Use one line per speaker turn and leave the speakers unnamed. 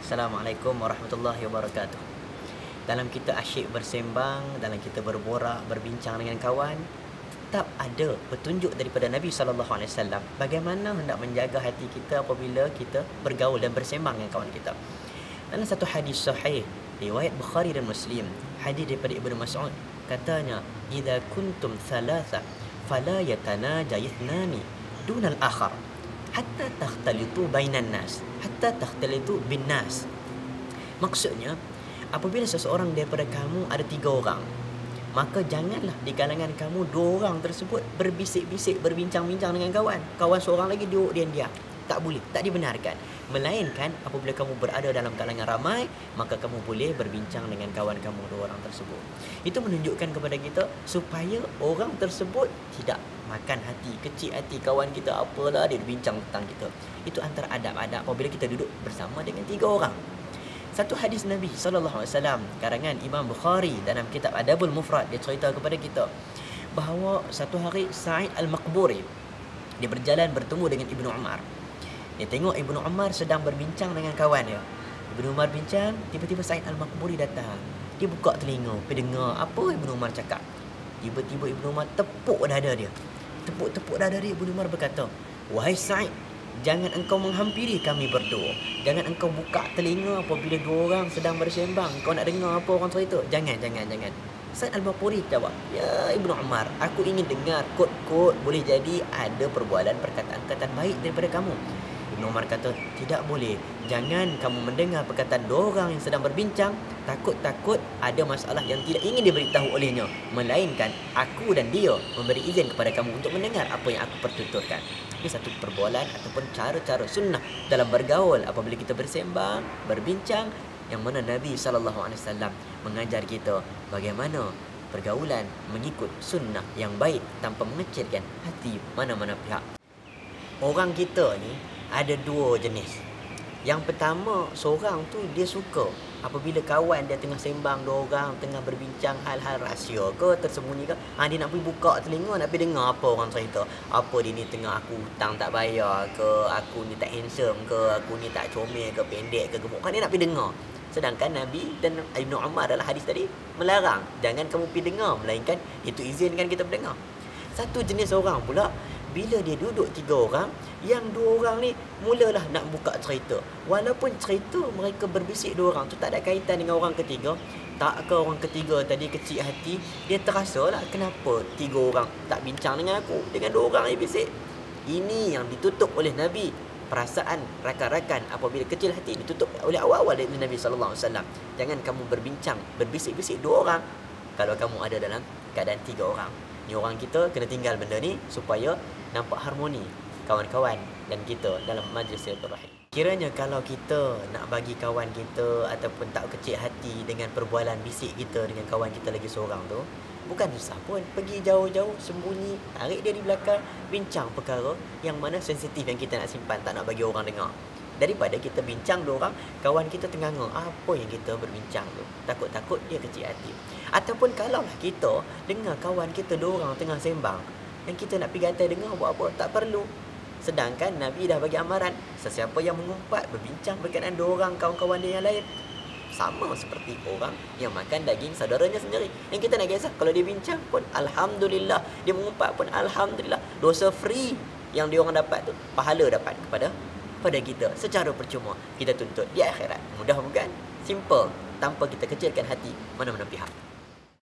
Assalamualaikum warahmatullahi wabarakatuh. Dalam kita asyik bersembang, dalam kita berborak, berbincang dengan kawan, tetap ada petunjuk daripada Nabi SAW bagaimana hendak menjaga hati kita apabila kita bergaul dan bersembang dengan kawan kita. Dalam satu hadis sahih riwayat Bukhari dan Muslim, hadis daripada Ibnu Mas'ud, katanya, "Idza kuntum thalatha fala yatanaja ithnani dunal akhar hatta takhtalitu bainan nas, hatta takhtalitu bin nas." Maksudnya, apabila seseorang daripada kamu ada 3 orang, maka janganlah di kalangan kamu 2 orang tersebut berbisik-bisik, berbincang-bincang dengan kawan. Kawan seorang lagi duduk diam-diam. Tak boleh, tak dibenarkan. Melainkan apabila kamu berada dalam kalangan ramai, maka kamu boleh berbincang dengan kawan kamu 2 orang tersebut. Itu menunjukkan kepada kita supaya orang tersebut tidak makan hati, kecil hati kawan kita, apalah dia bincang tentang kita. Itu antara adab-adab apabila kita duduk bersama dengan 3 orang. Satu hadis Nabi SAW karangan Imam Bukhari dalam kitab Adabul Mufrad, dia cerita kepada kita bahawa satu hari Sa'id Al-Maqburi dia berjalan bertemu dengan Ibnu Umar. Dia tengok Ibnu Umar sedang berbincang dengan kawan dia. Ibnu Umar bincang, tiba-tiba Sa'id Al-Maqburi datang. Dia buka telinga, pergi dengar apa Ibnu Umar cakap. Tiba-tiba Ibnu Umar tepuk dada dia. Tepuk dada dia, Ibnu Umar berkata, "Wahai Sa'id, jangan engkau menghampiri kami berdua. Jangan engkau buka telinga apabila 2 orang sedang bersembang. Kau nak dengar apa orang cerita. Jangan. Sa'id Al-Maqburi jawab, "Ya Ibnu Umar, aku ingin dengar kod-kod, boleh jadi ada perbualan perkataan-perkataan baik daripada kamu." Ibnu Umar kata, "Tidak boleh. Jangan kamu mendengar perkataan 2 orang yang sedang berbincang. Takut-takut ada masalah yang tidak ingin diberitahu olehnya. Melainkan aku dan dia memberi izin kepada kamu untuk mendengar apa yang aku pertuturkan." Ini satu perbualan ataupun cara-cara sunnah dalam bergaul apabila kita bersembang, berbincang, yang mana Nabi SAW mengajar kita bagaimana pergaulan mengikut sunnah yang baik tanpa mengecilkan hati mana-mana pihak. Orang kita ni ada 2 jenis. Yang pertama, seorang tu dia suka apabila kawan dia tengah sembang, 2 orang tengah berbincang hal-hal rahsia ke, tersembunyi ke, dia nak pergi buka telinga, nak pergi dengar apa orang cerita. Apa dia ni tengah aku hutang tak bayar ke, aku ni tak handsome ke, aku ni tak comel ke, pendek ke, gemuk. Dia nak pergi dengar. Sedangkan Nabi dan Ibnu Umar dalam hadis tadi melarang, jangan kamu pergi dengar, melainkan itu izinkan kita berdengar. Satu jenis orang pula, bila dia duduk 3 orang, yang 2 orang ni mulalah nak buka cerita. Walaupun cerita mereka berbisik 2 orang tu tak ada kaitan dengan orang ketiga, tak ke orang ketiga tadi kecil hati, dia terasalah kenapa 3 orang tak bincang dengan aku, dengan 2 orang ni bisik. Ini yang ditutup oleh Nabi. Perasaan rakan-rakan apabila kecil hati ditutup oleh awal-awal dari Nabi SAW. Jangan kamu berbincang, berbisik-bisik 2 orang kalau kamu ada dalam keadaan 3 orang. Ni orang kita kena tinggal benda ni supaya nampak harmoni kawan-kawan dan kita dalam majlis silaturahim. Kiranya kalau kita nak bagi kawan kita ataupun tak kecil hati dengan perbualan bisik kita dengan kawan kita lagi seorang tu, bukan susah pun. Pergi jauh-jauh, sembunyi, tarik dia di belakang, bincang perkara yang mana sensitif yang kita nak simpan, tak nak bagi orang dengar. Daripada kita bincang 2 orang, kawan kita tenganga apa yang kita berbincang tu. Takut-takut dia kecil hati. Ataupun kalaulah kita dengar kawan kita 2 orang tengah sembang, yang kita nak pergi gatai dengar buat apa? Tak perlu. Sedangkan Nabi dah bagi amaran, sesiapa yang mengumpat berbincang berkenaan 2 orang kawan-kawan dia yang lain, sama seperti orang yang makan daging saudaranya sendiri. Yang kita nak kisah, kalau dia bincang pun Alhamdulillah, dia mengumpat pun Alhamdulillah. Dosa free yang dia orang dapat tu, pahala dapat kepada kita secara percuma. Kita tuntut di akhirat. Mudah bukan? Simple, tanpa kita kecilkan hati mana-mana pihak.